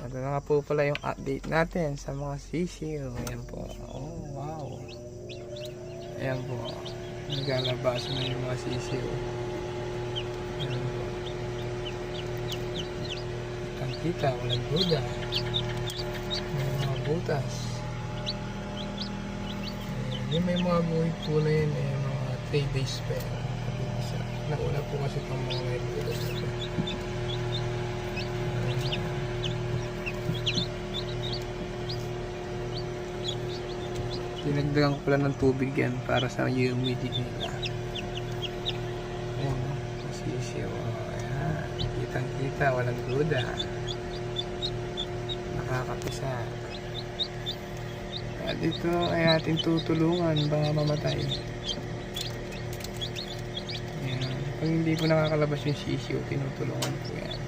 Ito na nga po pala yung update natin sa mga sisiw. Ayan po. Oh, wow. Ayan po. Naglalabasan na yung mga sisiw. Ayan po. Kita, walang duda. May mga butas. Yung may mga buhay po na yun, mga 3 days pa yan. Nauna po kasi itong mga may butas na ito. Dinagdagan ko pala ng tubig yan para sa humidity nila. Ayan, masisiyaw. Ayan, kitang kita, walang duda. Nakakapisa. At ito ay ating tutulungan baka mamatay. Ayan. Pag hindi po nakakalabas yung sisiyo, tinutulungan po yan.